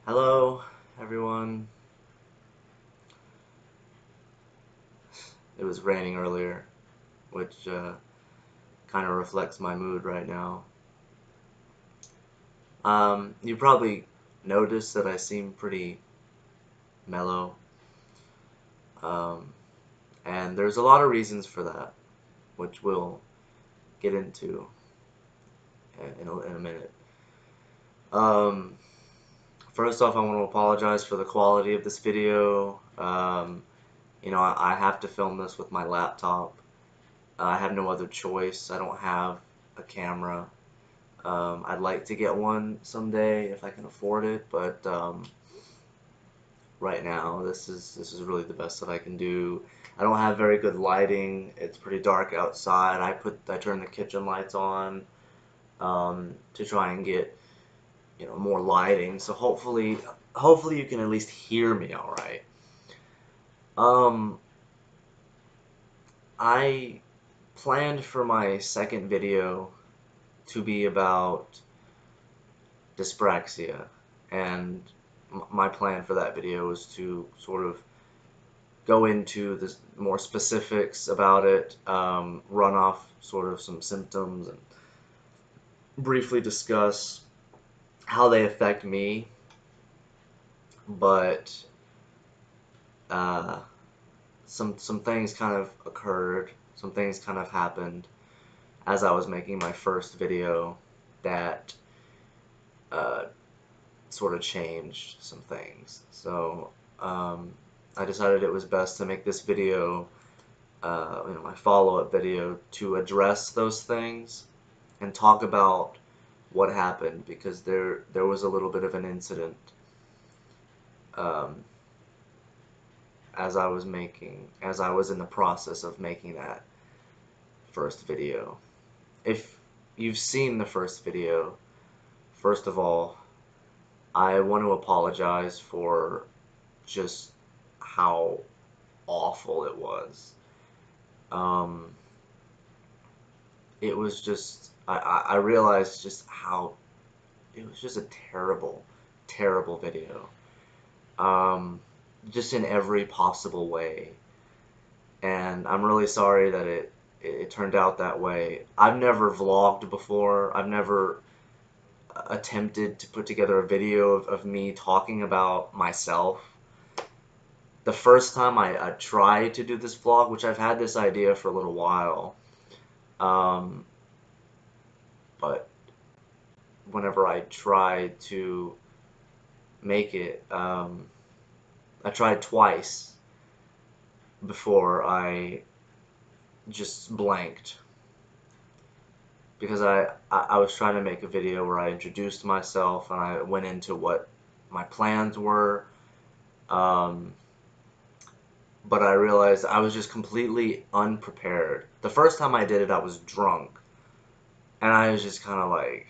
Hello, everyone. It was raining earlier, which kind of reflects my mood right now. You probably noticed that I seem pretty mellow, um, and there's a lot of reasons for that, which we'll get into in a minute. Um, First off, I want to apologize for the quality of this video. I have to film this with my laptop. I have no other choice. I don't have a camera. I'd like to get one someday if I can afford it, but right now this is really the best that I can do. I don't have very good lighting. It's pretty dark outside. I turn the kitchen lights on to try and get more lighting. So hopefully you can at least hear me all right. Um, I planned for my second video to be about dyspraxia, and my plan for that video was to sort of go into the more specifics about it, run off sort of some symptoms, and briefly discuss how they affect me. But uh, some things kind of occurred, some things kind of happened as I was making my first video that uh, sort of changed some things. So I decided it was best to make this video, my follow-up video, to address those things and talk about what happened, because there was a little bit of an incident um, as I was in the process of making that first video. If you've seen the first video, first of all, I want to apologize for just how awful it was. Um, it was just, I realized just how, it was just a terrible, terrible video. Um, just in every possible way. And I'm really sorry that it turned out that way. I've never vlogged before. I've never attempted to put together a video of me talking about myself. The first time I tried to do this vlog, which I've had this idea for a little while, um, but whenever I tried to make it, I tried twice before I just blanked, because I was trying to make a video where I introduced myself and I went into what my plans were, um, but I realized I was just completely unprepared. The first time I did it, I was drunk, and I was just kind of like,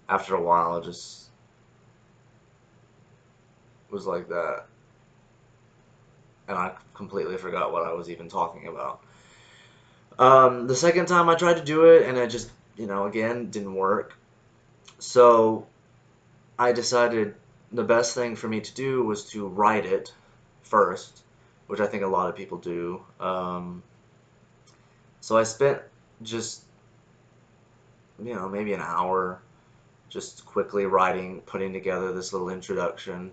after a while, just was like that, and I completely forgot what I was even talking about. The second time I tried to do it, and it just, again, didn't work. So I decided the best thing for me to do was to write it first, which I think a lot of people do. So I spent just, maybe an hour just quickly writing, putting together this little introduction,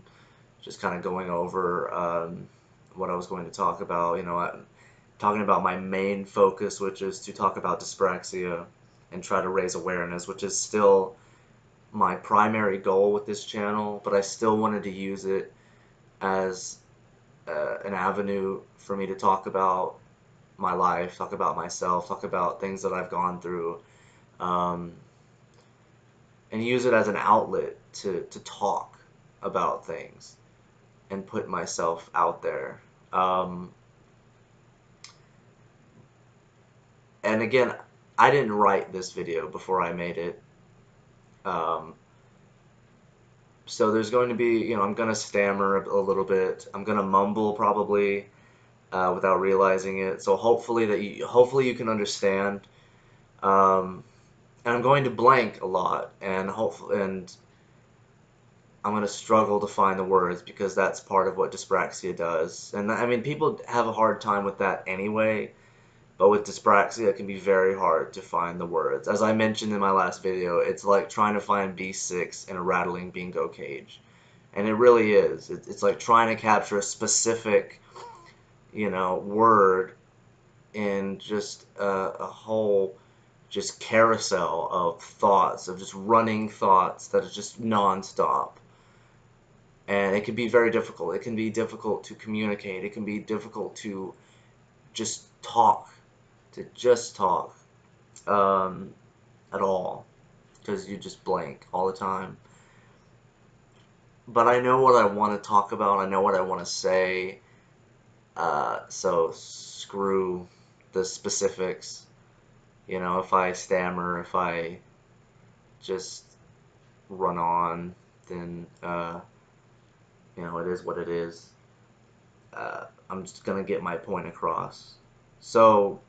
just kind of going over what I was going to talk about. Talking about my main focus, which is to talk about dyspraxia and try to raise awareness, which is still my primary goal with this channel, but I still wanted to use it as an avenue for me to talk about my life, talk about myself, talk about things that I've gone through, um, and use it as an outlet to talk about things and put myself out there. And again, I didn't write this video before I made it. Um, so there's going to be, I'm going to stammer a little bit. I'm going to mumble probably without realizing it. So hopefully you can understand. And I'm going to blank a lot, and hopefully, and I'm gonna struggle to find the words because that's part of what dyspraxia does. And I mean, people have a hard time with that anyway, but with dyspraxia, it can be very hard to find the words. As I mentioned in my last video, it's like trying to find B6 in a rattling bingo cage. And it really is. It's like trying to capture a specific, word in just a whole just carousel of thoughts, of just running thoughts that is just nonstop. And it can be very difficult. It can be difficult to communicate. It can be difficult to just talk, um, at all, because you just blank all the time. But I know what I want to talk about. I know what I want to say. So screw the specifics. If I stammer, if I just run on, then it is what it is. I'm just gonna get my point across. So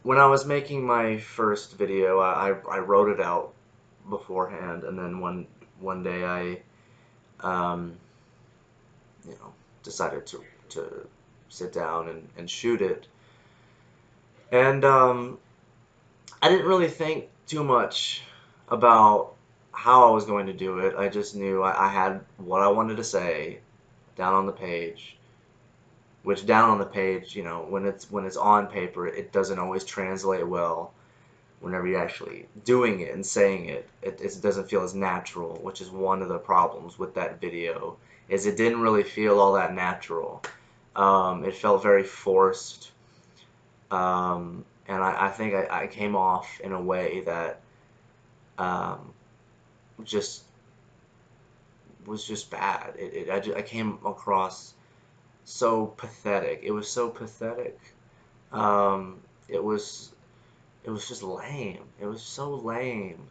when I was making my first video, I wrote it out beforehand, and then one day I um, decided to sit down and shoot it. And I didn't really think too much about how I was going to do it. I just knew I had what I wanted to say down on the page, which down on the page, when it's on paper, it doesn't always translate well. Whenever you're actually doing it and saying it doesn't feel as natural, which is one of the problems with that video, is it didn't really feel all that natural. It felt very forced, and I think I came off in a way that just was just bad. I came across so pathetic. It was so pathetic. Um, it was it was just lame. It was so lame.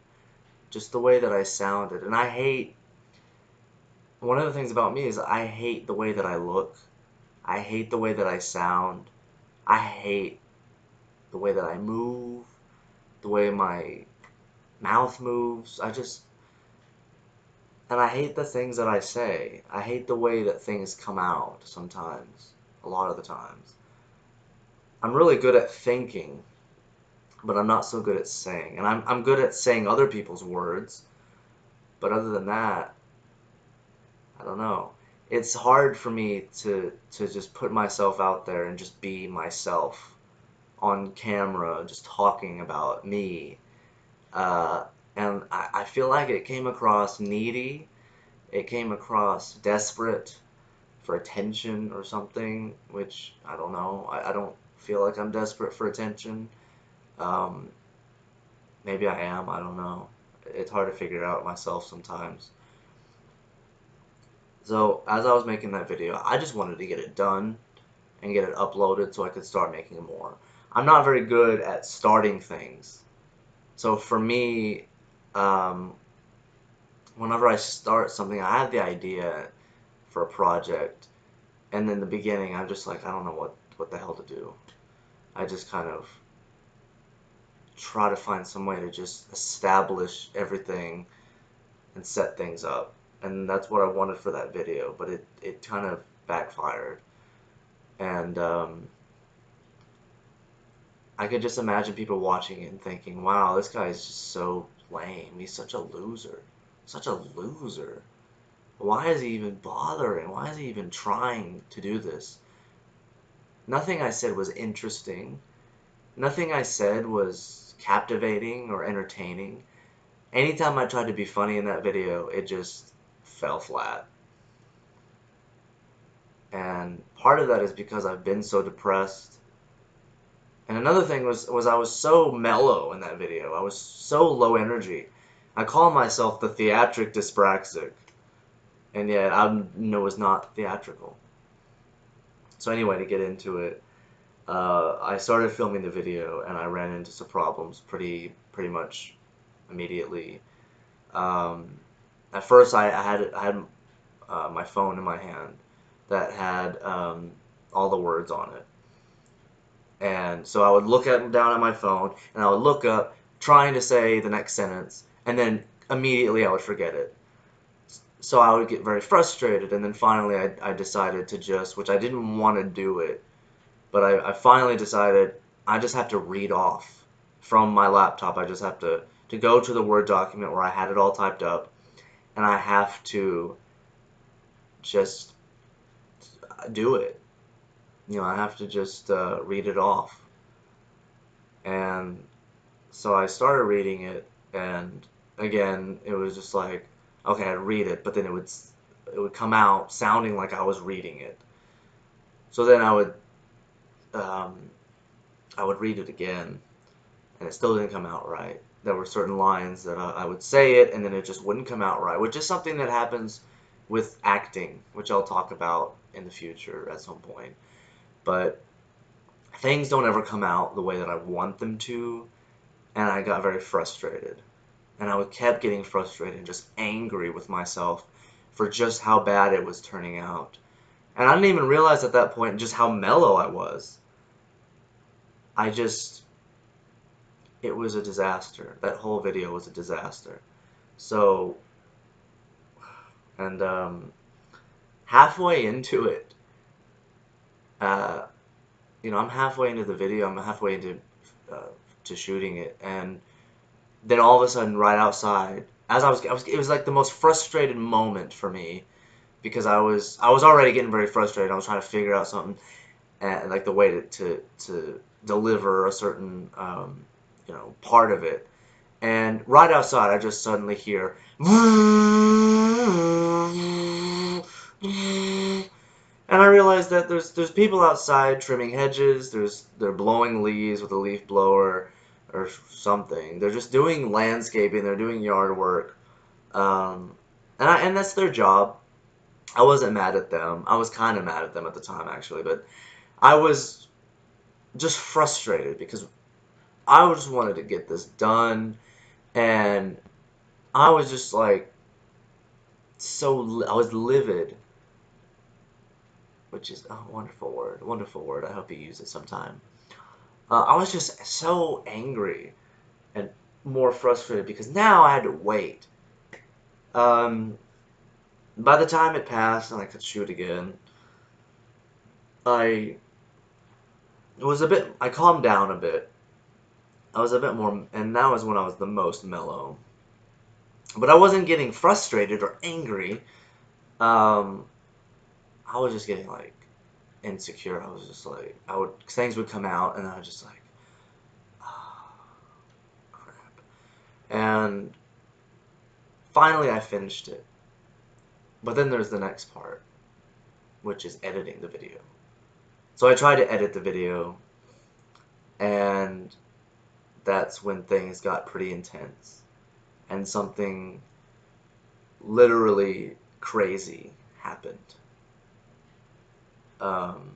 Just the way that I sounded. And one of the things about me is I hate the way that I look. I hate the way that I sound. I hate the way that I move, the way my mouth moves. And I hate the things that I say. I hate the way that things come out sometimes, a lot of the times. I'm really good at thinking, but I'm not so good at saying. And I'm good at saying other people's words, but other than that, I don't know. It's hard for me to just put myself out there and just be myself on camera, just talking about me. Uh, and I feel like it came across needy. It came across desperate for attention or something, which I don't know. I don't feel like I'm desperate for attention. Um, Maybe I am. I don't know. It's hard to figure it out myself sometimes. So as I was making that video, I just wanted to get it done and get it uploaded so I could start making more. I'm not very good at starting things. So for me, um, whenever I start something, I have the idea for a project, and in the beginning, I'm just like, I don't know what the hell to do. I just kind of try to find some way to just establish everything and set things up. And that's what I wanted for that video, but it kind of backfired. And I could just imagine people watching it and thinking, wow, this guy is just so lame. He's such a loser. Such a loser. Why is he even bothering? Why is he even trying to do this? Nothing I said was interesting. Nothing I said was captivating or entertaining. Anytime I tried to be funny in that video, it just fell flat. And part of that is because I've been so depressed. And another thing was I was so mellow in that video. I was so low energy. I call myself the Theatric Dyspraxic, and yet I was not theatrical. So anyway, to get into it, I started filming the video, and I ran into some problems pretty much immediately. At first, I had my phone in my hand that had all the words on it. And so I would look down at my phone, and I would look up, trying to say the next sentence, and then immediately I would forget it. So I would get very frustrated, and then finally I decided to just, which I didn't want to do it, but I finally decided I just have to read off from my laptop. I just have to go to the Word document where I had it all typed up, and I have to just do it. You know, I have to just read it off. And so I started reading it, and again, it was just like, okay, I'd read it, but then it would come out sounding like I was reading it. So then um, I would read it again, and it still didn't come out right. There were certain lines that I would say it, and then it just wouldn't come out right, which is something that happens with acting, which I'll talk about in the future at some point. But things don't ever come out the way that I want them to, and I got very frustrated. And I kept getting frustrated and just angry with myself for just how bad it was turning out. And I didn't even realize at that point just how mellow I was. I just, it was a disaster. That whole video was a disaster. So, and halfway into it, uh, I'm halfway into the video. I'm halfway into uh, to shooting it, and then all of a sudden, right outside, as it was like the most frustrated moment for me because I was already getting very frustrated. I was trying to figure out something, and like the way to deliver a certain part of it. And right outside, I just suddenly hear, and I realized that there's people outside trimming hedges. They're blowing leaves with a leaf blower or something. They're just doing landscaping. They're doing yard work, and that's their job. I wasn't mad at them. I was kind of mad at them at the time actually, but I was just frustrated because I just wanted to get this done, and I was just like I was livid, which is a wonderful word. I hope you use it sometime. I was just so angry and more frustrated because now I had to wait. Um, by the time it passed and I could shoot again, I I calmed down a bit. I was a bit more, and that was when I was the most mellow. But I wasn't getting frustrated or angry. Um, I was just getting like insecure. I was just like, things would come out, and I was just like, oh, crap. And finally, I finished it. But then there's the next part, which is editing the video. So I tried to edit the video, and that's when things got pretty intense, and something literally crazy happened. Um,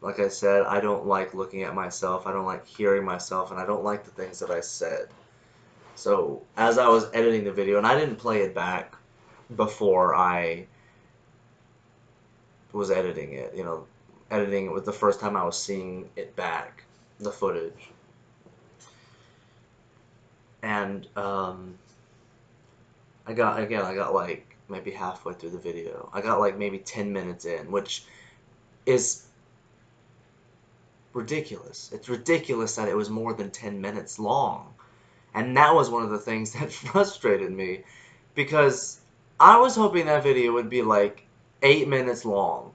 like I said, I don't like looking at myself, I don't like hearing myself, and I don't like the things that I said. So as I was editing the video, and I didn't play it back before I was editing it, editing it was the first time I was seeing it back, the footage. And I got like maybe halfway through the video. I got like maybe 10 minutes in, which is ridiculous. It's ridiculous that it was more than 10 minutes long. And that was one of the things that frustrated me because I was hoping that video would be like 8 minutes long.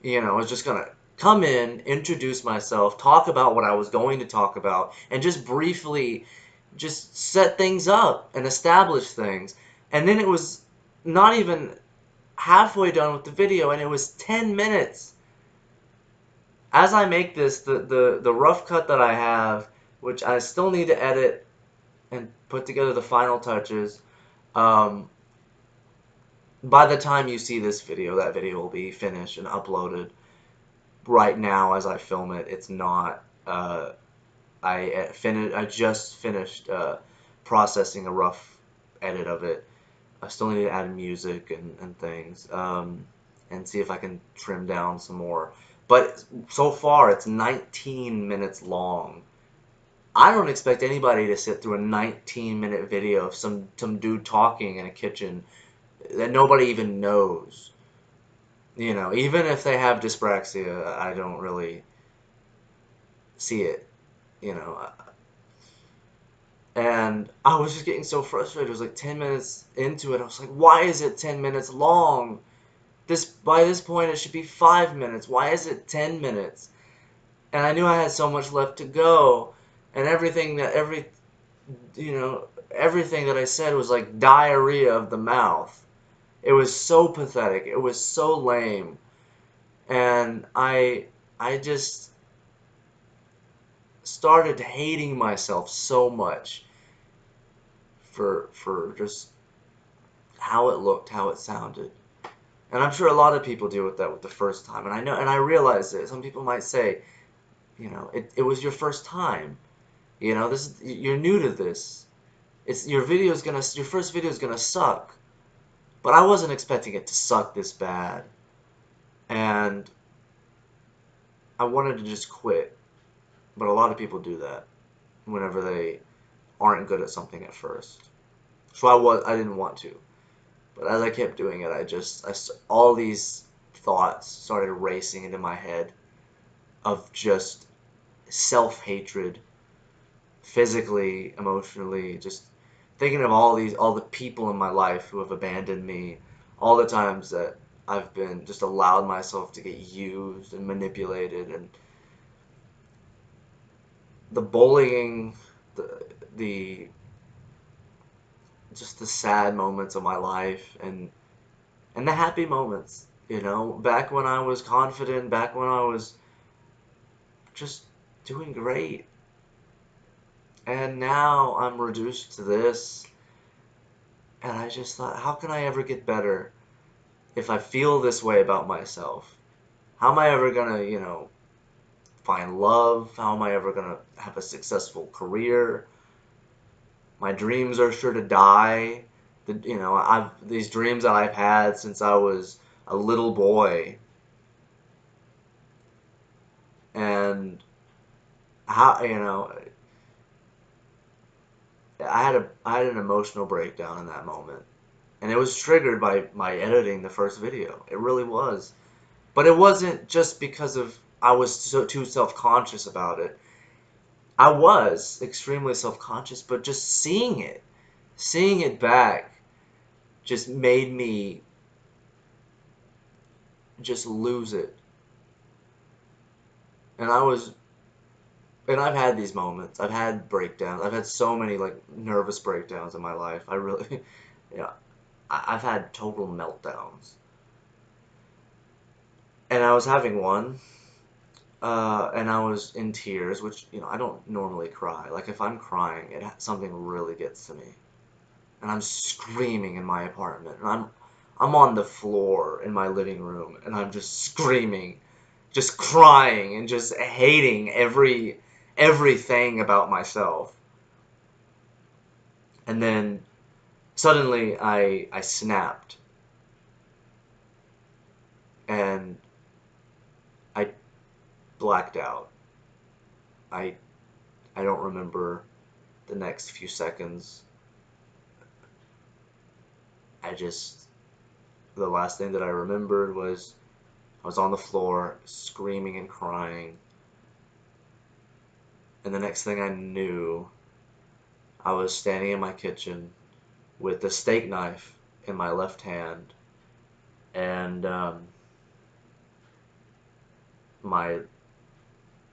I was just gonna come in, introduce myself, talk about what I was going to talk about, and just briefly just set things up and establish things. And then it was not even halfway done with the video, and it was 10 minutes. As I make this, the rough cut that I have, which I still need to edit and put together the final touches, um, by the time you see this video, that video will be finished and uploaded. Right now, as I film it, it's not. I just finished processing a rough edit of it. I still need to add music and things, and see if I can trim down some more. But so far, it's 19 minutes long, I don't expect anybody to sit through a 19-minute video of some dude talking in a kitchen that nobody even knows. You know, even if they have dyspraxia, I don't really see it, you know. And I was just getting so frustrated. It was like 10 minutes into it. I was like, why is it 10 minutes long? By this point, it should be 5 minutes. Why is it 10 minutes? And I knew I had so much left to go. And everything that I said was like diarrhea of the mouth. It was so pathetic. It was so lame. And I just started hating myself so much for just how it looked, how it sounded. And I'm sure a lot of people deal with that with the first time. And I know, and I realize that some people might say, you know, it was your first time. You know, you're new to this. Your first video is gonna suck. But I wasn't expecting it to suck this bad. And I wanted to just quit. But a lot of people do that whenever they aren't good at something at first. So I didn't want to. But as I kept doing it, all these thoughts started racing into my head of just self-hatred, physically, emotionally, just thinking of all the people in my life who have abandoned me, all the times that I've been just allowed myself to get used and manipulated, and the bullying, the the just the sad moments of my life, and the happy moments, you know, back when I was confident, back when I was just doing great. And now I'm reduced to this, and I just thought, how can I ever get better if I feel this way about myself? How am I ever gonna, you know, find love? How am I ever gonna have a successful career? My dreams are sure to die. These dreams that I've had since I was a little boy, and how, you know, I had an emotional breakdown in that moment, and it was triggered by my editing the first video. It really was, but it wasn't just because of I was too self-conscious about it. I was extremely self-conscious, but just seeing it back, just made me just lose it. And I've had these moments. I've had breakdowns. I've had so many like nervous breakdowns in my life. I really, you know, I've had total meltdowns. And I was having one, and I was in tears, which, you know, I don't normally cry. Like if I'm crying, something really gets to me, and I'm screaming in my apartment, and I'm on the floor in my living room, and I'm just screaming, just crying, and just hating everything about myself. And then suddenly I snapped, and I blacked out. I I don't remember the next few seconds. I just The last thing that I remembered was I was on the floor screaming and crying. And the next thing I knew, I was standing in my kitchen with a steak knife in my left hand, and my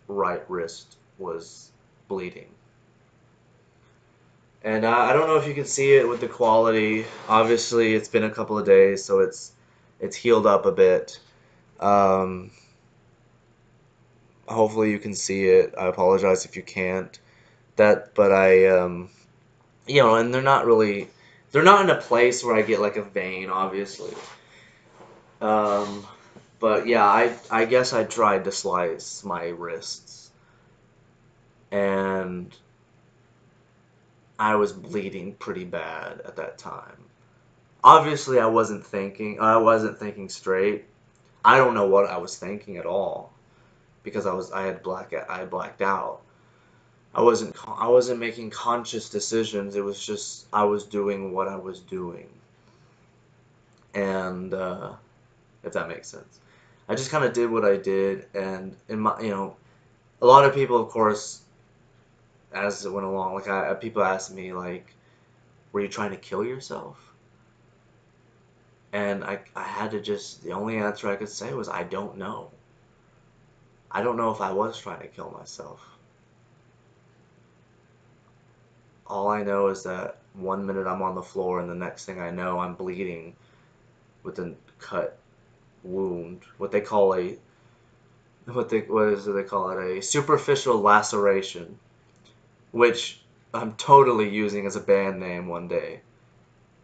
right wrist was bleeding. And I don't know if you can see it with the quality. Obviously, it's been a couple of days, so it's healed up a bit. Um, Hopefully, you can see it. I apologize if you can't. But you know, and they're not in a place where I get like a vein, obviously. Um, but yeah, I guess I tried to slice my wrists, and I was bleeding pretty bad at that time. Obviously, I wasn't thinking straight. I don't know what I was thinking at all because I had blacked out. I wasn't making conscious decisions. It was just I was doing what I was doing, and if that makes sense, I just kind of did what I did, and in my a lot of people, of course, as it went along, like people asked me like, "Were you trying to kill yourself?" And I had to just the only answer I could say was I don't know. I don't know if I was trying to kill myself. All I know is that one minute I'm on the floor and the next thing I know I'm bleeding with a cut wound, what is it they call it, a superficial laceration, which I'm totally using as a band name one day.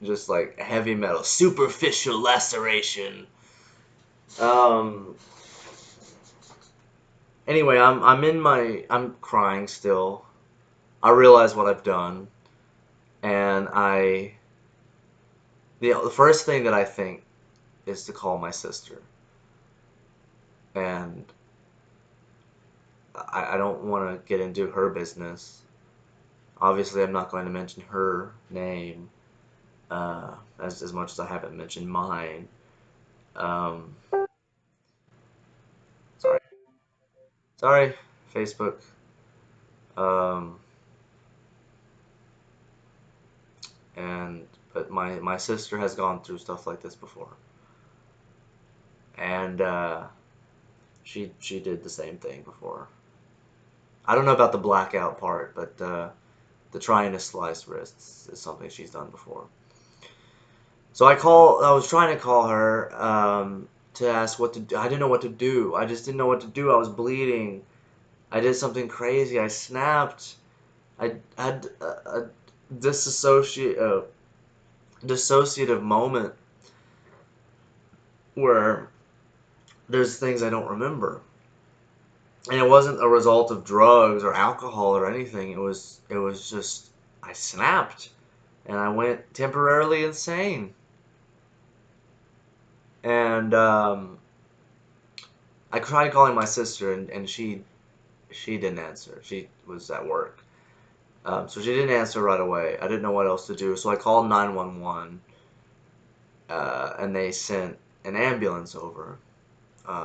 Just like heavy metal, superficial laceration. Um. Anyway, I'm crying still. I realize what I've done, and the first thing that I think is to call my sister, and I don't want to get into her business. Obviously, I'm not going to mention her name as much as I haven't mentioned mine. Um, sorry, sorry, Facebook. Um, and but my sister has gone through stuff like this before, and she did the same thing before. I don't know about the blackout part, but the trying to slice wrists is something she's done before. So I was trying to call her to ask what to do. I didn't know what to do. I just didn't know what to do. I was bleeding. I did something crazy. I snapped. I had a disassociate dissociative moment where there's things I don't remember. And it wasn't a result of drugs or alcohol or anything. It was just I snapped and I went temporarily insane. And I tried calling my sister, and she didn't answer. She was at work, so she didn't answer right away. I didn't know what else to do, so I called 911, and they sent an ambulance over.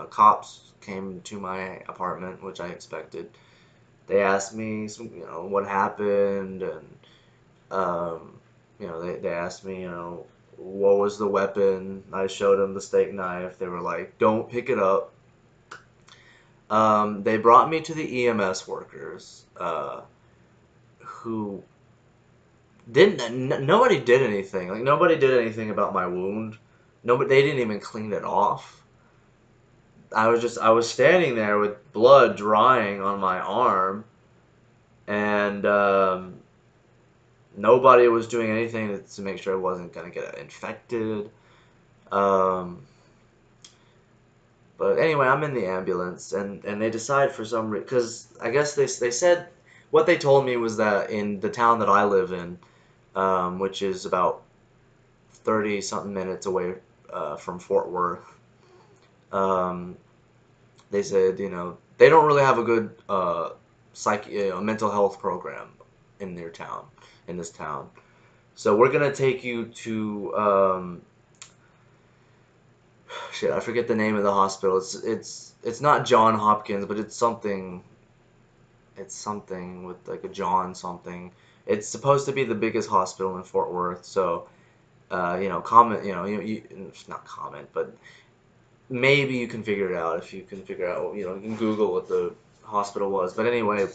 Cops came to my apartment, which I expected. They asked me, what happened, and they asked me, what was the weapon. I showed them the steak knife. They were like, "Don't pick it up." They brought me to the EMS workers, who nobody did anything. Like, nobody did anything about my wound. Nobody, they didn't even clean it off. I was standing there with blood drying on my arm, and nobody was doing anything to make sure I wasn't gonna get infected. Um, But anyway, I'm in the ambulance, and they decide for some reason, because I guess they said what they told me was that in the town that I live in, which is about 30 something minutes away from Fort Worth, um, they said they don't really have a good mental health program in their town, in this town. So we're gonna take you to shit. I forget the name of the hospital. It's not John Hopkins, but it's something with like a John something. It's supposed to be the biggest hospital in Fort Worth, so comment. It's not comment, but maybe you can figure it out if you can figure out. You can Google what the hospital was. But anyway,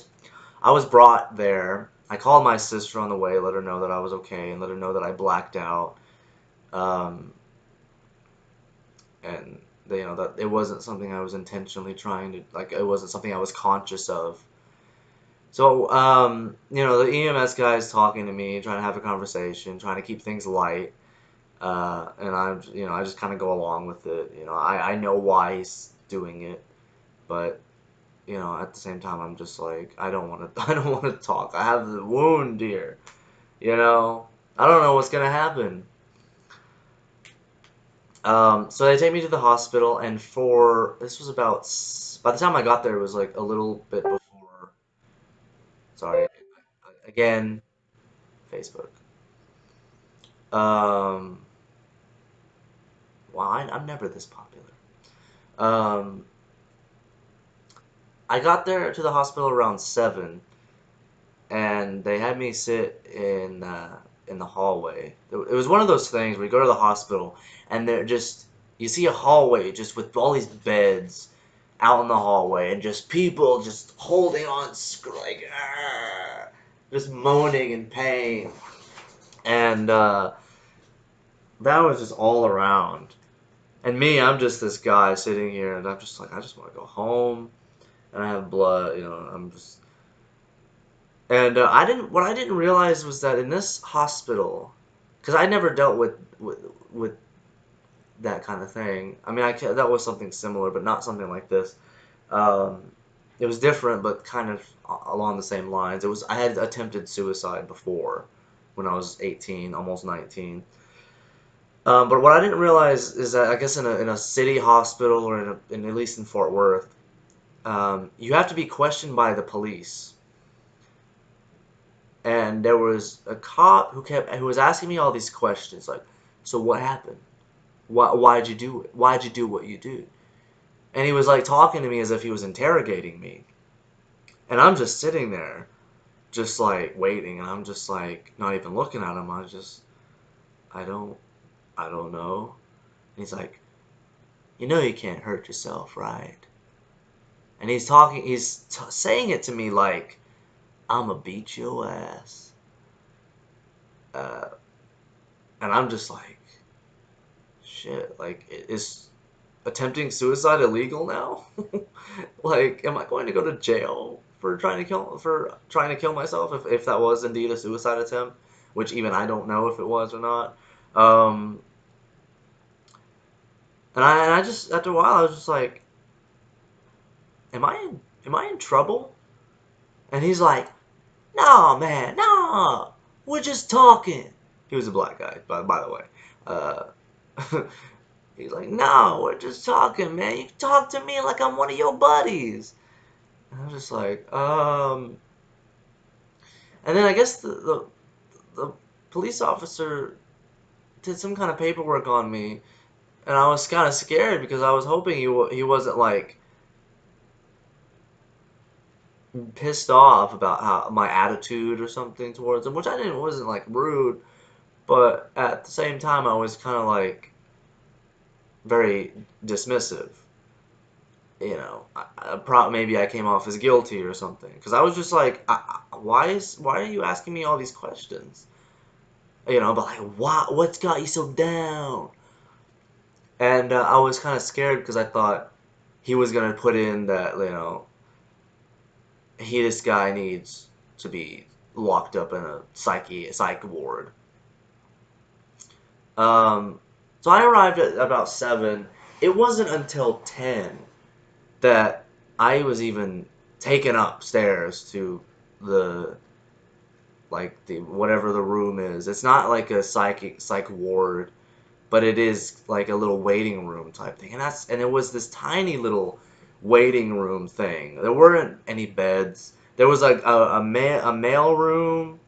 I was brought there. I called my sister on the way, let her know that I was okay, and let her know that I blacked out. Um, and that it wasn't something I was intentionally trying to like. It wasn't something I was conscious of. So, the EMS guy's talking to me, trying to have a conversation, trying to keep things light, and I just kind of go along with it. I know why he's doing it, but at the same time, I'm just like, I don't want to, I don't want to talk. I have the wound here, I don't know what's gonna happen. So they take me to the hospital, and this was by the time I got there, it was like a little bit before. Sorry. Again, Facebook. Um, well, I'm never this popular. Um, I got there to the hospital around 7, and they had me sit in the hallway. It was one of those things where you go to the hospital, and they're just you see a hallway just with all these beds out in the hallway, and just people just holding on, like just moaning in pain, and that was just all around. And me, I'm just this guy sitting here, and I'm just like, I just want to go home, and I have blood, I'm just. And what I didn't realize was that in this hospital, because I never dealt with that kind of thing. I mean, that was something similar, but not something like this. Um, it was different, but kind of along the same lines. I had attempted suicide before, when I was 18, almost 19. But what I didn't realize is that I guess in a city hospital, or at least in Fort Worth, you have to be questioned by the police. And there was a cop who was asking me all these questions, like, so what happened? Why'd you do it? Why'd you do what you do? And he was like talking to me as if he was interrogating me. And I'm just sitting there, just like waiting, and I'm just like not even looking at him. I don't, I don't know. And he's like, you know you can't hurt yourself, right? And saying it to me like, I'ma beat your ass. Uh, and I'm just like, shit, like, is attempting suicide illegal now? Like, am I going to go to jail for trying to kill myself if that was indeed a suicide attempt, which even I don't know if it was or not. Um, and I just after a while I was just like, am I in trouble? And he's like, no, man, no, we're just talking. He was a black guy, by the way. Uh, he's like, no, we're just talking, man. You talk to me like I'm one of your buddies. And I was just like, And then I guess the police officer did some kind of paperwork on me, and I was kind of scared because I was hoping he wasn't like pissed off about how my attitude or something towards him, which I didn't wasn't like rude, but at the same time I was kind of like very dismissive. Maybe I came off as guilty or something because I was just like, why are you asking me all these questions? But like, what's got you so down? And I was kind of scared because I thought he was gonna put in that, this guy needs to be locked up in a psych ward. Um, so I arrived at about 7. It wasn't until 10 that I was even taken upstairs to the the whatever the room is. It's not like a psych ward, but it is like a little waiting room type thing. And it was this tiny little waiting room thing. There weren't any beds. There was like a male room,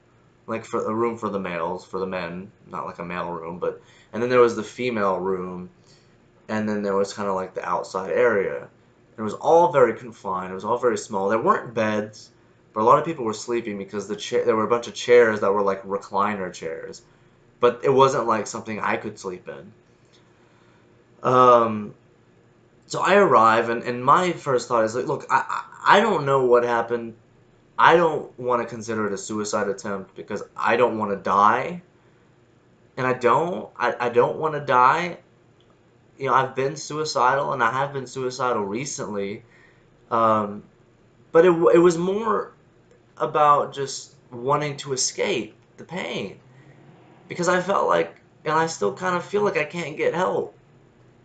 like for a room for the males, for the men, not like a male room, but and then there was the female room, and then there was kind of like the outside area. It was all very confined. It was all very small. There weren't beds, but a lot of people were sleeping because there were a bunch of chairs that were like recliner chairs, but it wasn't like something I could sleep in. Um, so I arrive, and my first thought is like, look, I don't know what happened. I don't want to consider it a suicide attempt because I don't want to die, and I don't want to die. I've been suicidal, and I have been suicidal recently. Um, but it was more about just wanting to escape the pain because I felt like, and I still kind of feel like I can't get help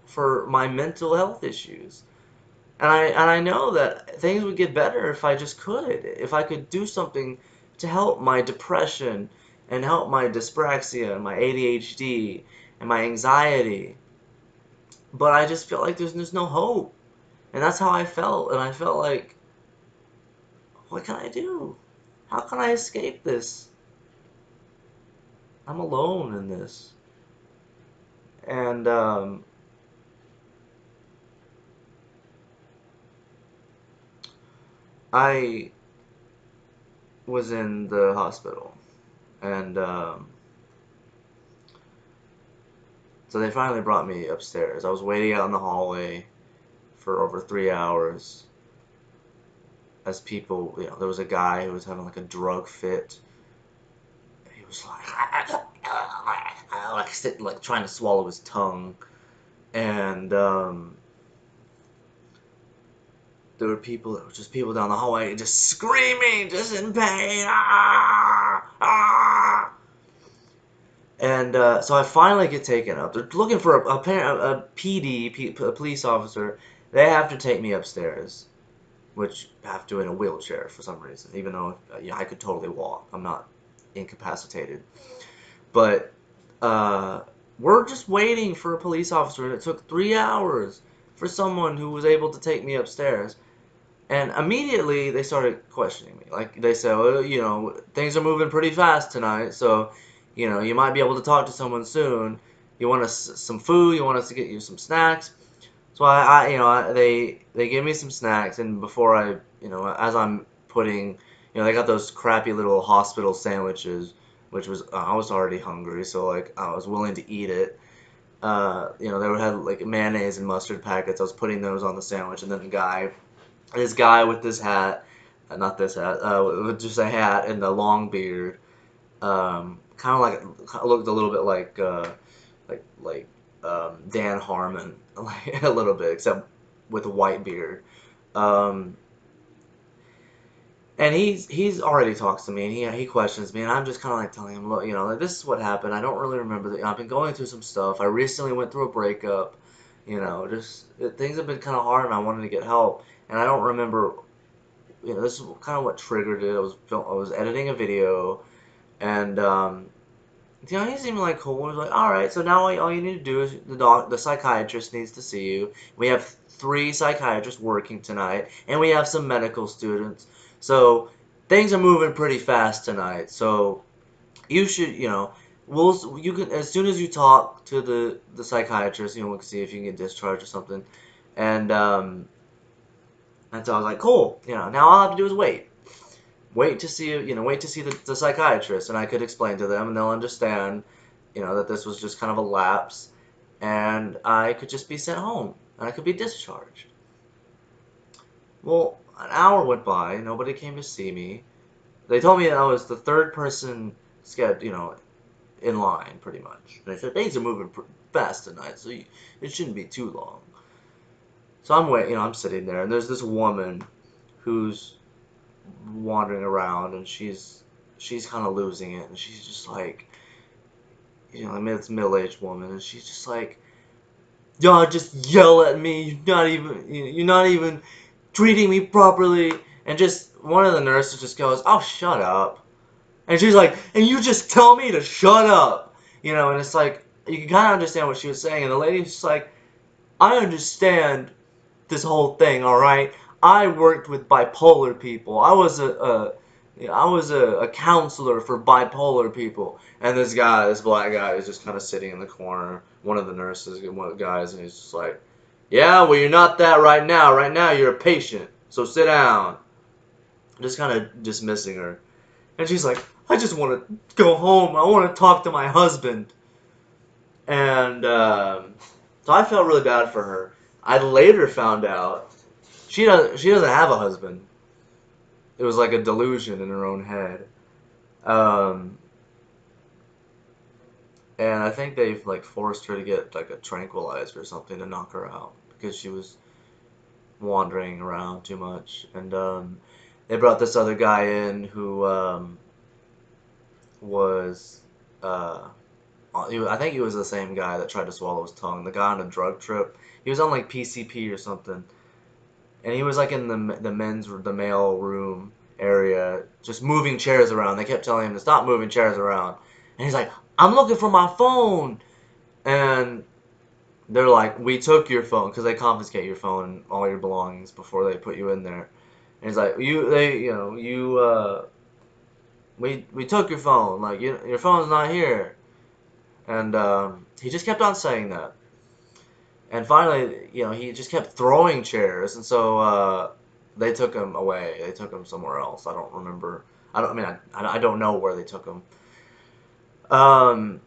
for my mental health issues. And I know that things would get better if I could do something to help my depression and help my dyspraxia and my ADHD and my anxiety. But I just feel like there's no hope. And that's how I felt. And I felt like, what can I do? how can I escape this? I'm alone in this. And I was in the hospital, and so they finally brought me upstairs. I was waiting out in the hallway for over 3 hours as people, there was a guy who was having like a drug fit. He was like trying to swallow his tongue, and there were people down the hallway just screaming, just in pain. Ah, ah. And so I finally get taken up. They're looking for a PD, a police officer. They have to take me upstairs, which I have to in a wheelchair for some reason, even though I could totally walk. I'm not incapacitated. But we're just waiting for a police officer, and it took 3 hours for someone who was able to take me upstairs. And immediately they started questioning me. Like they said, well, things are moving pretty fast tonight, so you might be able to talk to someone soon. You want some food? You want us to get you some snacks? So they gave me some snacks, and before as I'm putting, they got those crappy little hospital sandwiches, which was I was already hungry, so like I was willing to eat it. They had like mayonnaise and mustard packets. I was putting those on the sandwich, and then this guy with this hat, not this hat, with just a hat and a long beard, kind of looked a little bit like Dan Harmon, like a little bit, except with a white beard. Um, and he's already talks to me, and he questions me, and I'm just kind of like telling him, look, like, this is what happened. I don't really remember that. I've been going through some stuff. I recently went through a breakup. Things have been kind of hard, and I wanted to get help, and I don't remember. This is kind of what triggered it. I was editing a video, and he seemed like cool. He was like, all right, so now all you need to do is the psychiatrist needs to see you. We have 3 psychiatrists working tonight, and we have some medical students. So things are moving pretty fast tonight. So you should, you can as soon as you talk to the psychiatrist, we can see if you can get discharged or something. And and so I was like, cool. Now all I have to do is wait to see the psychiatrist, and I could explain to them, and they'll understand, that this was just kind of a lapse, and I could just be sent home, and I could be discharged. Well, an hour went by, nobody came to see me. They told me that I was the third person in line, pretty much. They said things are moving fast tonight, so it shouldn't be too long. So I'm waiting, I'm sitting there, and there's this woman who's wandering around, and she's kind of losing it, and she's just like, I mean, it's a middle-aged woman, and she's just like, y'all just yell at me. You're not even treating me properly. And just one of the nurses just goes, oh, shut up. And she's like, and you just tell me to shut up. And it's like, you can kind of understand what she was saying, and the lady's just like, I understand this whole thing, all right? I worked with bipolar people. I was a counselor for bipolar people. And this black guy, is just kind of sitting in the corner. One of the nurses, one of the guys, and he's just like, yeah, well, you're not that right now. Right now, you're a patient. So sit down. Just kind of dismissing her. And she's like, I just want to go home. I want to talk to my husband. And so I felt really bad for her. I later found out she doesn't have a husband. It was like a delusion in her own head. Um, and I think they've like forced her to get like a tranquilizer or something to knock her out because she was wandering around too much. And they brought this other guy in who was I think he was the same guy that tried to swallow his tongue. The guy on a drug trip. He was on like PCP or something, and he was like in the male room area, just moving chairs around. They kept telling him to stop moving chairs around, and he's like, "I'm looking for my phone," and they're like, "We took your phone because they confiscate your phone and all your belongings before they put you in there." And he's like, "You, they, you know, you." we took your phone. Like, your phone's not here. And he just kept on saying that. And finally, he just kept throwing chairs, and so they took him away. They took him somewhere else. I don't remember. I don't know where they took him. Um,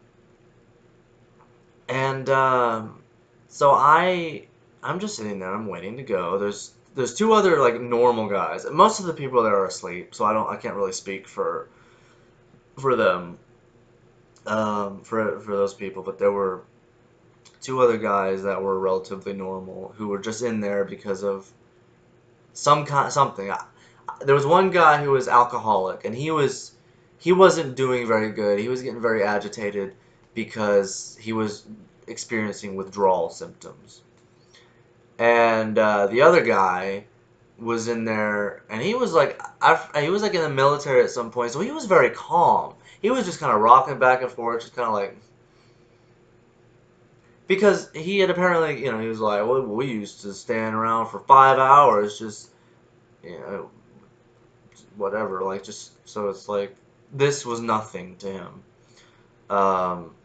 and so I'm just sitting there. I'm waiting to go. There's two other like normal guys. Most of the people there are asleep, so I can't really speak for them, for those people. But there were two other guys that were relatively normal who were just in there because of something. There was one guy who was alcoholic, and he wasn't doing very good. He was getting very agitated because he was experiencing withdrawal symptoms. And the other guy was in there, and he was like he was like in the military at some point, so he was very calm. He was just kind of rocking back and forth, just kind of like, because he had apparently, he was like, well, we used to stand around for 5 hours, just, you know, whatever, like, just, so it's like, this was nothing to him. Um,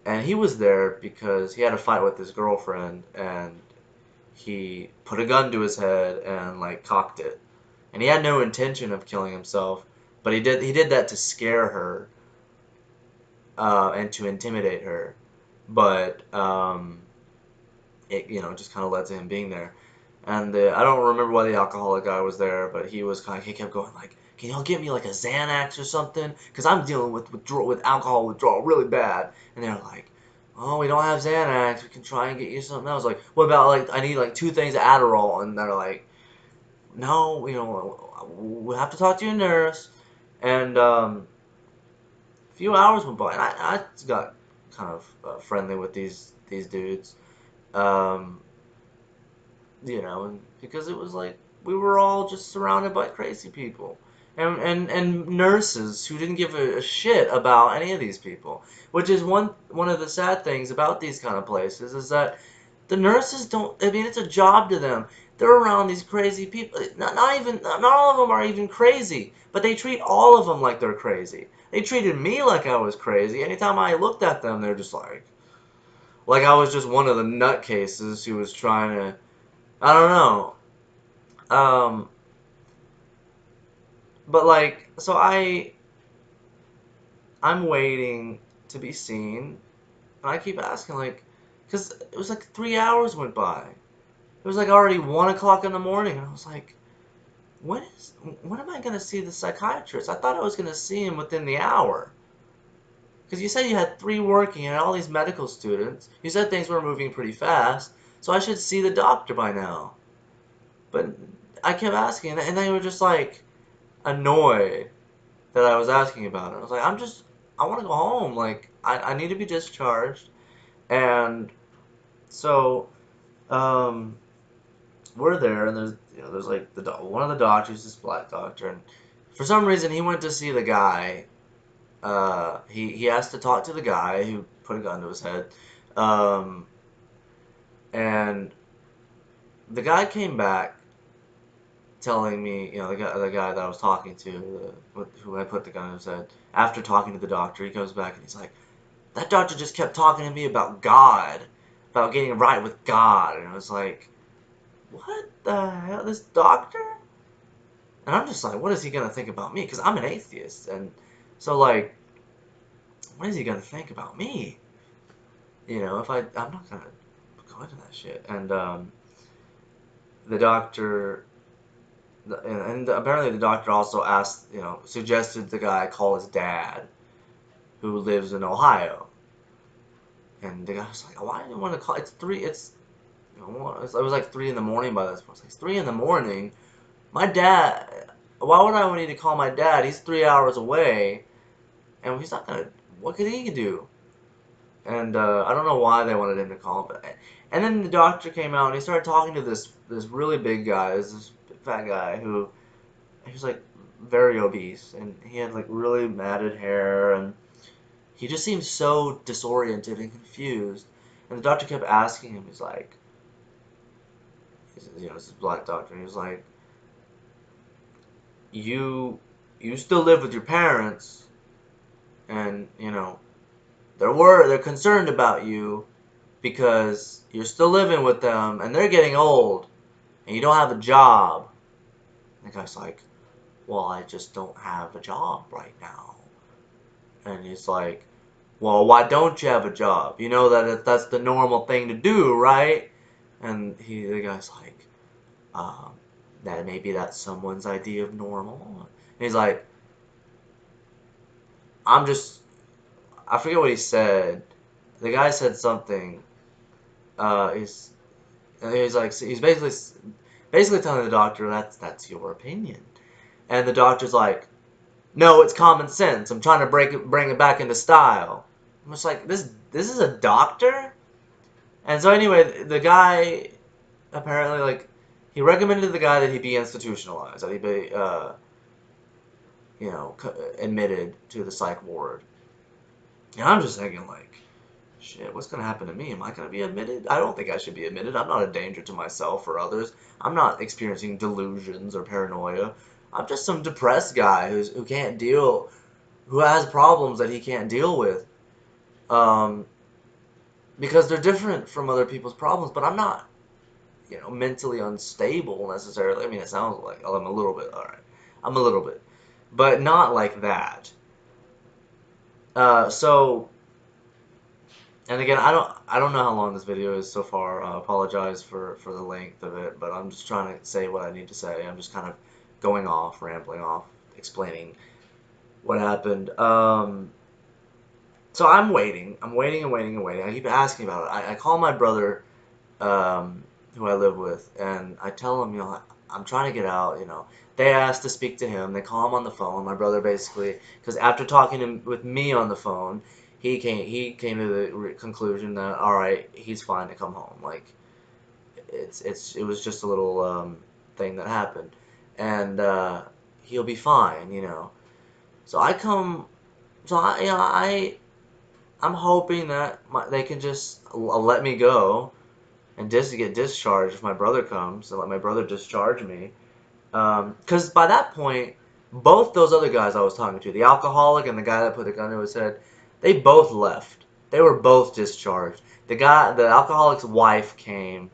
and he was there because he had a fight with his girlfriend, and he put a gun to his head and, like, cocked it. And he had no intention of killing himself, but he did that to scare her, and to intimidate her. But, it, just kind of led to him being there. And I don't remember why the alcoholic guy was there, but he kept going like, "Can y'all get me like a Xanax or something? Because I'm dealing with alcohol withdrawal really bad." And they're like, "Oh, we don't have Xanax. We can try and get you something else." Like, what about like I need like two things of Adderall? And they're like, "No, we'll have to talk to your nurse." And a few hours went by, and I got kind of friendly with these dudes. Um, and because it was like we were all just surrounded by crazy people, and nurses who didn't give a shit about any of these people, which is one of the sad things about these kind of places, is that the nurses don't. I mean, it's a job to them. They're around these crazy people. Not all of them are even crazy, but they treat all of them like they're crazy. They treated me like I was crazy. Anytime I looked at them, they're just like I was just one of the nutcases who was trying to, I don't know. Um, but like, so I'm waiting to be seen, and I keep asking like, because it was like 3 hours went by. It was like already 1 o'clock in the morning, and I was like, when am I gonna see the psychiatrist? I thought I was gonna see him within the hour. Because you said you had three working and all these medical students. You said things were moving pretty fast, so I should see the doctor by now. But I kept asking, and they were just like annoyed that I was asking about it. I was like, I want to go home. Like, I need to be discharged. And so, um, we're there, and there's like one of the doctors, this black doctor, and for some reason he went to see the guy. He asked to talk to the guy who put a gun to his head. Um, and the guy came back telling me, the guy that I was talking to, who had put the gun in his head, after talking to the doctor, he comes back and he's like, that doctor just kept talking to me about God, about getting right with God. And I was like, what the hell, this doctor? And I'm just like, what is he going to think about me? Because I'm an atheist. And so, like, what is he going to think about me? If I'm not going to go into that shit. And the doctor, and apparently the doctor also asked, suggested the guy call his dad, who lives in Ohio. And the guy was like, why do you want to call? It was like 3 in the morning by this point. It's like 3 in the morning. My dad. Why would I need to call my dad? He's 3 hours away, and he's not gonna. What could he do? And I don't know why they wanted him to call him, and then the doctor came out and he started talking to this really big guy, this fat guy who he was like very obese, and he had like really matted hair, and he just seemed so disoriented and confused. And the doctor kept asking him, he's like, this is black doctor, and he was like, you you still live with your parents, and they're concerned about you because you're still living with them, and they're getting old, and you don't have a job. And the guy's like, well, I just don't have a job right now. And he's like, well, why don't you have a job? You know that's the normal thing to do, right? And the guy's like, um, that maybe that's someone's idea of normal. And he's like, I'm just, I forget what he said. The guy said something. He's like, he's basically telling the doctor that's your opinion. And the doctor's like, no, it's common sense. I'm trying to bring it back into style. I'm just like, this is a doctor? And so anyway, the guy apparently, like, he recommended the guy that he be institutionalized, that he be admitted to the psych ward. And I'm just thinking, like, shit, what's gonna happen to me? Am I gonna be admitted? I don't think I should be admitted. I'm not a danger to myself or others. I'm not experiencing delusions or paranoia. I'm just some depressed guy who can't deal, who has problems that he can't deal with, um, because they're different from other people's problems. But I'm not, mentally unstable necessarily. I mean, it sounds like I'm a little bit. All right, I'm a little bit, but not like that. So, and again, I don't know how long this video is so far. I apologize for the length of it, but I'm just trying to say what I need to say. I'm just kind of going off, rambling off, explaining what happened. So I'm waiting. I'm waiting and waiting and waiting. I keep asking about it. I call my brother, who I live with, and I tell him, I'm trying to get out. They asked to speak to him. They call him on the phone. My brother basically, because after talking with me on the phone, he came to the conclusion that all right, he's fine to come home. Like it was just a little thing that happened, and he'll be fine. So I come. So I'm hoping that they can just let me go and just get discharged if my brother comes and let my brother discharge me. Because by that point, both those other guys I was talking to, the alcoholic and the guy that put the gun to his head, they both left. They were both discharged. The alcoholic's wife came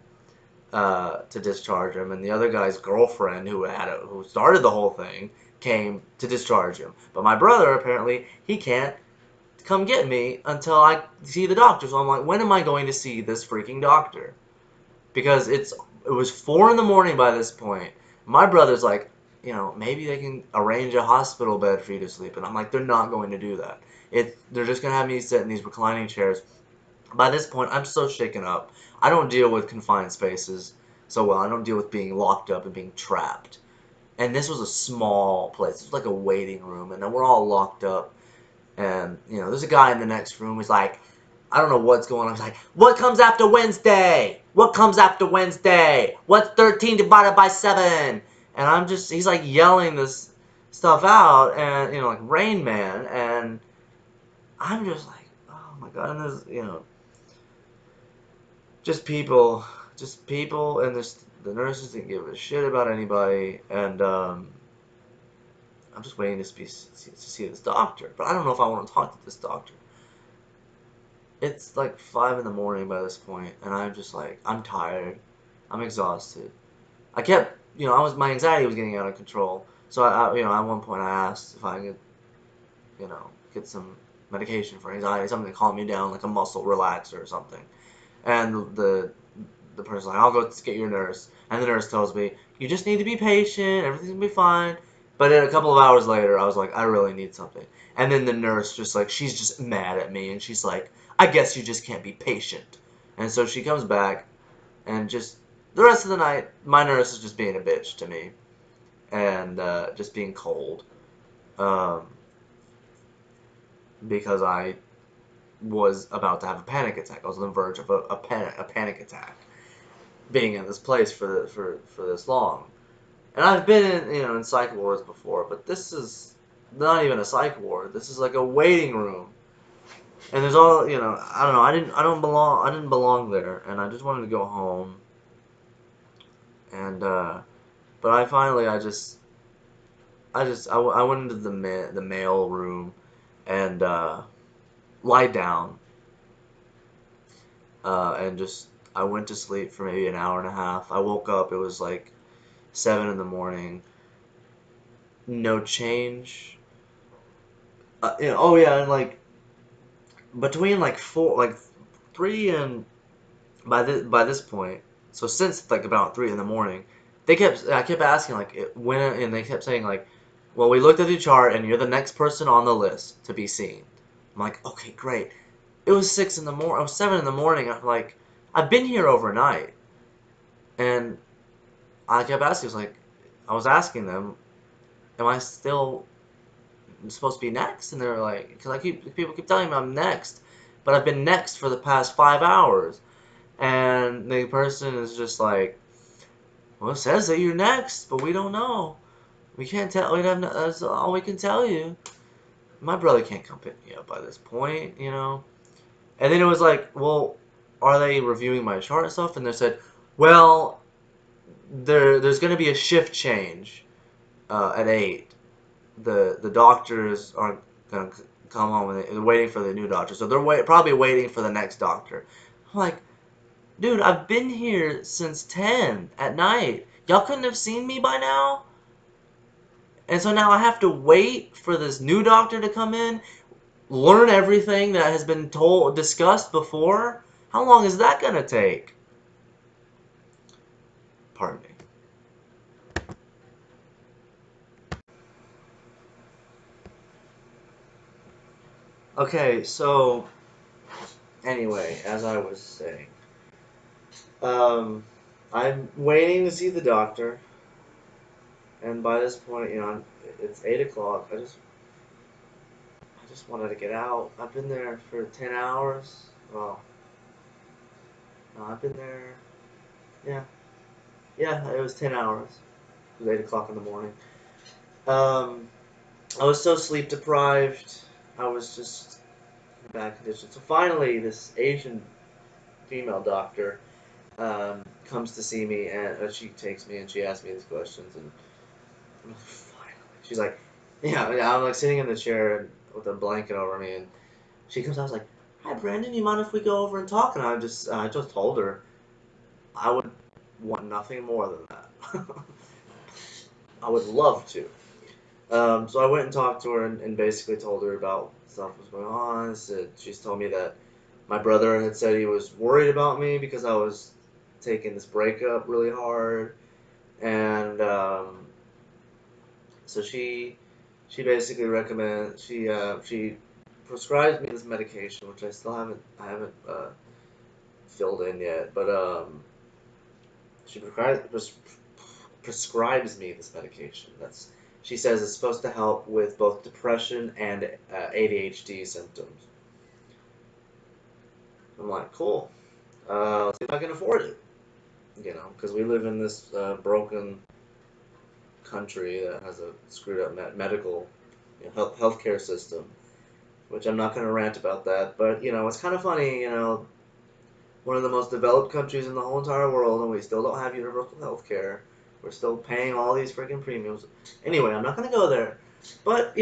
to discharge him, and the other guy's girlfriend, who started the whole thing, came to discharge him. But my brother apparently he can't come get me until I see the doctor. So I'm like, when am I going to see this freaking doctor? Because it was 4 in the morning by this point. My brother's like, maybe they can arrange a hospital bed for you to sleep in. I'm like, they're not going to do that. They're just gonna have me sit in these reclining chairs. By this point, I'm so shaken up. I don't deal with confined spaces so well. I don't deal with being locked up and being trapped. And this was a small place. It was like a waiting room, and then we're all locked up. And, there's a guy in the next room who's like, I don't know what's going on. He's like, what comes after Wednesday? What comes after Wednesday? What's 13 divided by 7? And he's like yelling this stuff out, and, like Rain Man. And I'm just like, oh my God. And there's, just people, and the nurses didn't give a shit about anybody. And, I'm just waiting to see this doctor. But I don't know if I want to talk to this doctor. It's like 5 in the morning by this point, and I'm just like, I'm tired. I'm exhausted. I kept, my anxiety was getting out of control. So at one point I asked if I could, get some medication for anxiety, something to calm me down, like a muscle relaxer or something. And the person's like, I'll go get your nurse. And the nurse tells me, you just need to be patient, everything's gonna be fine. But then a couple of hours later, I was like, I really need something. And then the nurse she's just mad at me, and she's like, I guess you just can't be patient. And so she comes back, and just the rest of the night, my nurse is just being a bitch to me, and just being cold, um, because I was about to have a panic attack. I was on the verge of a panic attack, being in this place for this long. And I've been in psych wards before, but this is not even a psych ward. This is like a waiting room. And there's all, I don't know. I didn't belong there, and I just wanted to go home. And but I finally, I went into the mail room and lied down and just I went to sleep for maybe an hour and a half. I woke up. It was like 7 in the morning. No change. Oh yeah, and like between like four, like 3 and by this point, so since like about 3 in the morning, I kept asking like when, and they kept saying like, well, we looked at the chart and you're the next person on the list to be seen. I'm like, okay, great. It was 6 in the morning. It was 7 in the morning. I'm like, I've been here overnight, and I kept asking. I was asking them, am I still supposed to be next? And they're like, because people keep telling me I'm next, but I've been next for the past 5 hours. And the person is just like, well, it says that you're next, but we don't know. We can't tell. We have no, that's all we can tell you. My brother can't come pick me up by this point, you know. And then it was like, well, are they reviewing my chart and stuff? And they said, well, there's going to be a shift change at 8. The doctors aren't going to come home, and they're waiting for the new doctor. So they're probably waiting for the next doctor. I'm like, dude, I've been here since 10 at night. Y'all couldn't have seen me by now? And so now I have to wait for this new doctor to come in, learn everything that has been discussed before? How long is that going to take? Pardon me. Okay, so anyway, as I was saying, um, I'm waiting to see the doctor, and by this point, it's 8 o'clock. I just wanted to get out. I've been there for 10 hours. Well, no, I've been there. Yeah, yeah, it was 10 hours. It was 8 o'clock in the morning. Um, I was so sleep deprived. I was just in bad condition. So finally, this Asian female doctor comes to see me, and she takes me and she asks me these questions, and I'm like, finally. She's like, yeah, I'm like sitting in the chair with a blanket over me, and she comes out, I was like, hi, Brandon, you mind if we go over and talk? And I just told her I would want nothing more than that. I would love to. So I went and talked to her and basically told her about stuff that was going on. She's told me that my brother had said he was worried about me because I was taking this breakup really hard, and so she basically she prescribed me this medication, which I haven't filled in yet, but she prescribes me this medication. She says it's supposed to help with both depression and ADHD symptoms. I'm like, cool. Let's see if I can afford it. Because we live in this broken country that has a screwed up medical healthcare system, which I'm not going to rant about that. But it's kind of funny. One of the most developed countries in the whole entire world, and we still don't have universal healthcare. We're still paying all these freaking premiums. Anyway, I'm not going to go there. But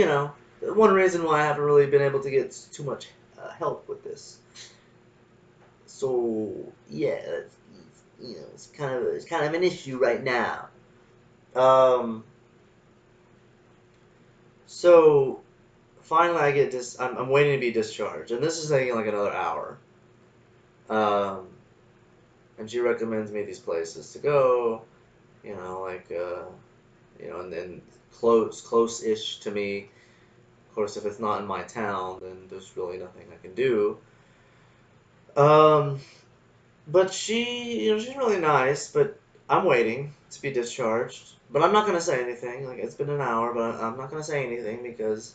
one reason why I haven't really been able to get too much help with this. So yeah, it's kind of an issue right now. Um, so finally, I get this. I'm waiting to be discharged, and this is taking like another hour. Um, and she recommends me these places to go. And then close-ish to me. Of course, if it's not in my town, then there's really nothing I can do. Um, but she's really nice. But I'm waiting to be discharged. But I'm not gonna say anything. Like it's been an hour, but I'm not gonna say anything because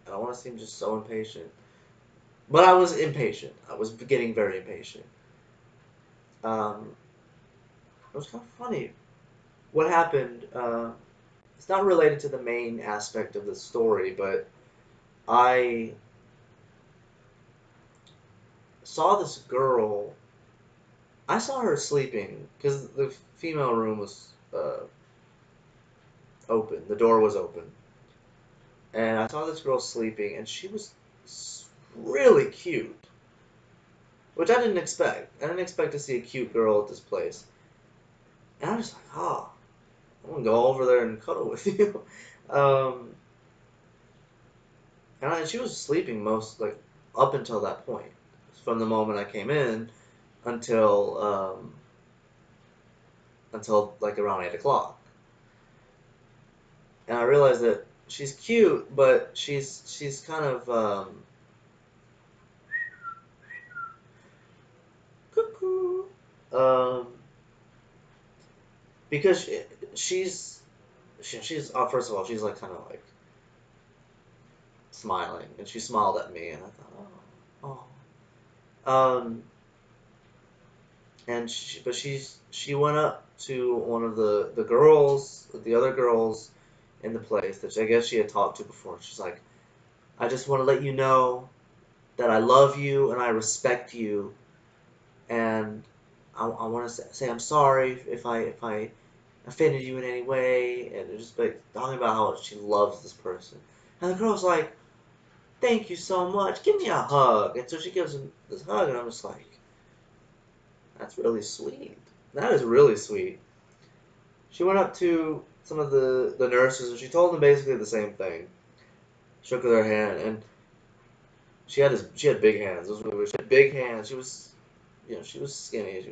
I don't want to seem just so impatient. But I was impatient. I was getting very impatient. Um, it was kind of funny. What happened? It's not related to the main aspect of the story, but I saw this girl. I saw her sleeping because the female room was open. The door was open. And I saw this girl sleeping, and she was really cute, which I didn't expect. I didn't expect to see a cute girl at this place. And I was like, oh, I'm gonna go over there and cuddle with you. Um, and she was sleeping most, like, up until that point. From the moment I came in until like around 8 o'clock. And I realized that she's cute, but she's kind of cuckoo. Um, because she's first of all, she's like kind of like smiling, and she smiled at me, and I thought, oh, oh. And she went up to one of the girls, the other girls in the place that I guess she had talked to before. She's like, I just want to let you know that I love you and I respect you, and I want to say I'm sorry if I offended you in any way, and just like talking about how she loves this person. And the girl's like, thank you so much, give me a hug. And so she gives him this hug, and I'm just like, that's really sweet. That is really sweet. She went up to some of the nurses, and she told them basically the same thing. Shook their hand, and she had big hands. It was really weird. She had big hands. She was skinny.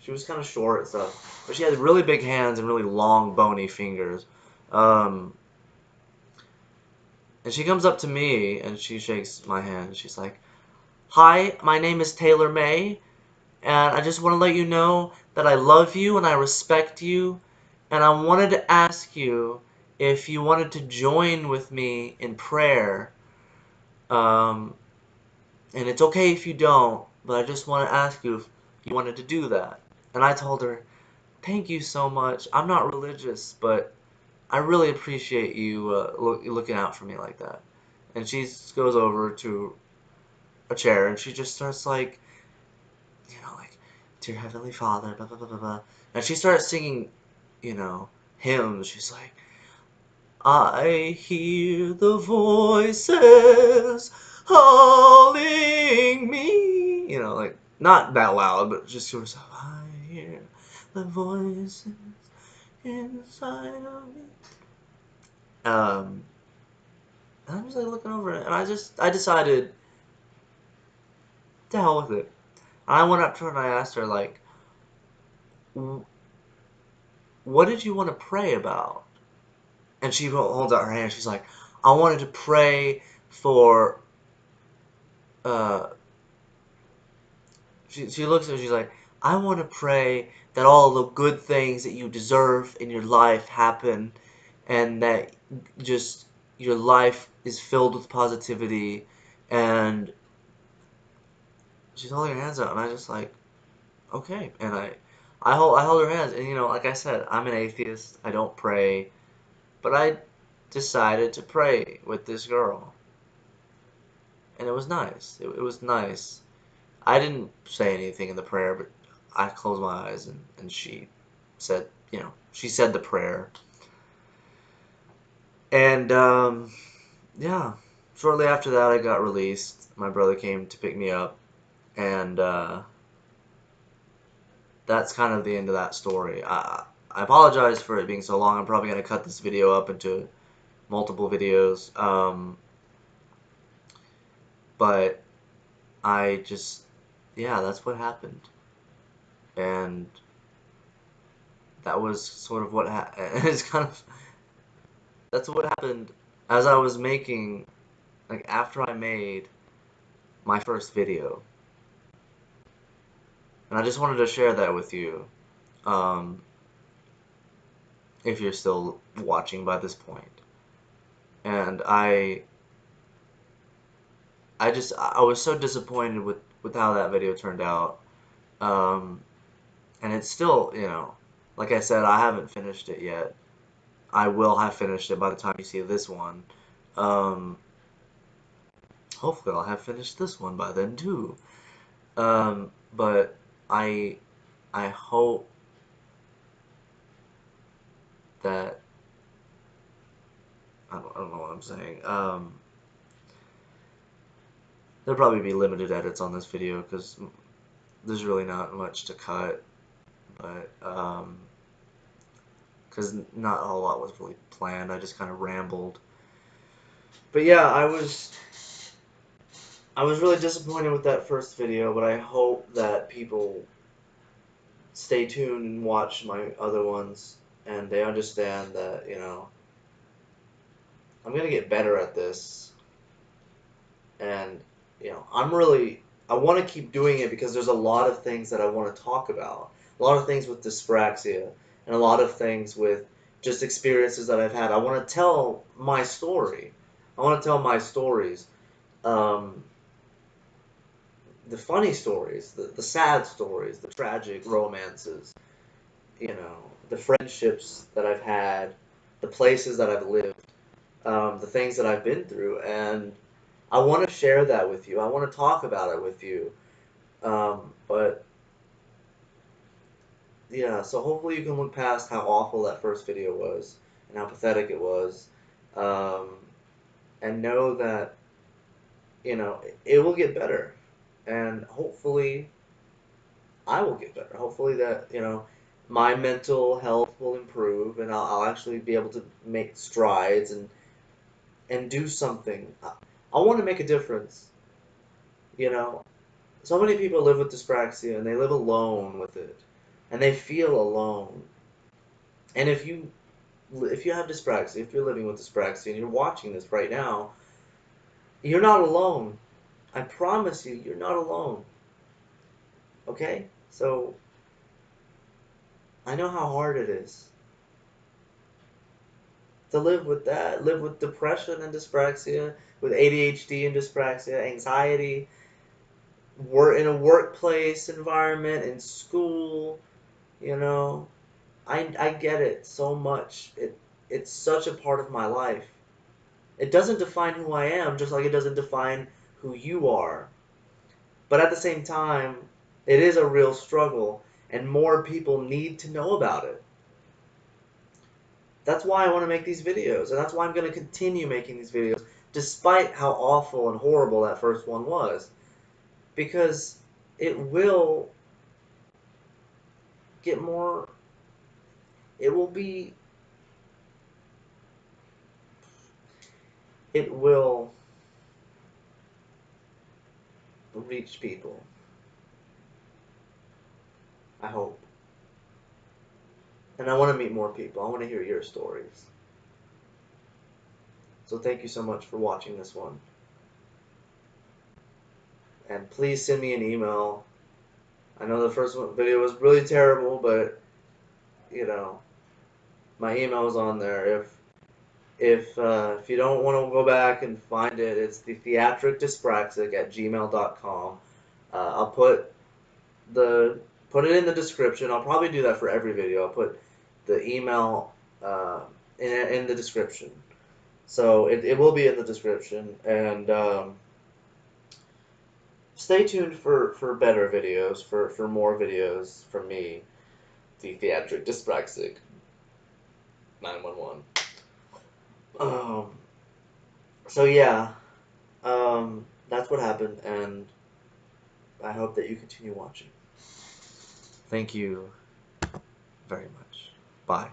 She was kind of short and stuff, but she had really big hands and really long, bony fingers. Um, and she comes up to me and she shakes my hand. She's like, "Hi, my name is Taylor May, and I just want to let you know that I love you and I respect you, and I wanted to ask you if you wanted to join with me in prayer. Um, and it's okay if you don't, but I just want to ask you if you wanted to do that." And I told her, thank you so much. I'm not religious, but I really appreciate you looking out for me like that. And she goes over to a chair and she just starts like, like, Dear Heavenly Father, blah, blah, blah, blah, blah. And she starts singing, hymns. She's like, I hear the voices calling me. Like, not that loud, but just to herself, I hear the voices inside of me. Um, and I'm just like looking over it, and I decided to hell with it. And I went up to her and I asked her, like, what did you want to pray about? And she holds out her hand. She's like, I wanted to pray for, uh, she looks at me, she's like, I want to pray that all the good things that you deserve in your life happen, and that just your life is filled with positivity. And she's holding her hands out, and I just like, okay. And I hold her hands, and like I said, I'm an atheist. I don't pray, but I decided to pray with this girl, and it was nice. It was nice. I didn't say anything in the prayer, but I closed my eyes, and she said, she said the prayer. And, yeah, shortly after that, I got released. My brother came to pick me up, and, that's kind of the end of that story. I apologize for it being so long. I'm probably going to cut this video up into multiple videos. But I just, yeah, that's what happened. And that was sort of what it's kind of, that's what happened as I was making, like, after I made my first video. And I just wanted to share that with you, um, if you're still watching by this point. And I was so disappointed with how that video turned out. Um, and it's still, like I said, I haven't finished it yet. I will have finished it by the time you see this one. Um, Hopefully I'll have finished this one by then too. But I I hope that I don't know what I'm saying. There'll probably be limited edits on this video because there's really not much to cut, but because not a whole lot was really planned. I just kind of rambled. But yeah, I was really disappointed with that first video, but I hope that people stay tuned and watch my other ones, and they understand that, you know, I'm gonna get better at this, and, you know, I want to keep doing it because there's a lot of things that I want to talk about. A lot of things with dyspraxia, and a lot of things with just experiences that I've had. I want to tell my story. I want to tell my stories. Um, the funny stories, the sad stories, the tragic romances, you know, the friendships that I've had, the places that I've lived, the things that I've been through, and I want to share that with you. I want to talk about it with you. But yeah, so hopefully you can look past how awful that first video was and how pathetic it was, um, and know that, you know, it will get better, and hopefully I will get better. Hopefully that, you know, my mental health will improve, and I'll actually be able to make strides and do something. I want to make a difference. You know, so many people live with dyspraxia and they live alone with it, and they feel alone. And if you have dyspraxia, if you're living with dyspraxia and you're watching this right now, you're not alone. I promise you, you're not alone. Okay? So I know how hard it is to live with that, live with depression and dyspraxia, with ADHD and dyspraxia, anxiety, work in a workplace environment, in school, you know. I get it so much. It's such a part of my life. It doesn't define who I am, just like it doesn't define who you are. But at the same time, it is a real struggle, and more people need to know about it. That's why I want to make these videos, and that's why I'm going to continue making these videos, despite how awful and horrible that first one was. Because it will get more, it will be, it will reach people. I hope. And I want to meet more people. I want to hear your stories. So thank you so much for watching this one. And please send me an email. I know the first video was really terrible, but, you know, my email is on there. If you don't want to go back and find it, it's the Theatric Dyspraxic at gmail.com. I'll the put it in the description. I'll probably do that for every video. I'll put the email in the description. So it will be in the description, and stay tuned for better videos, for more videos from me, the Theatric Dyspraxic 911. Um, so yeah, that's what happened, and I hope that you continue watching. Thank you very much. Bye.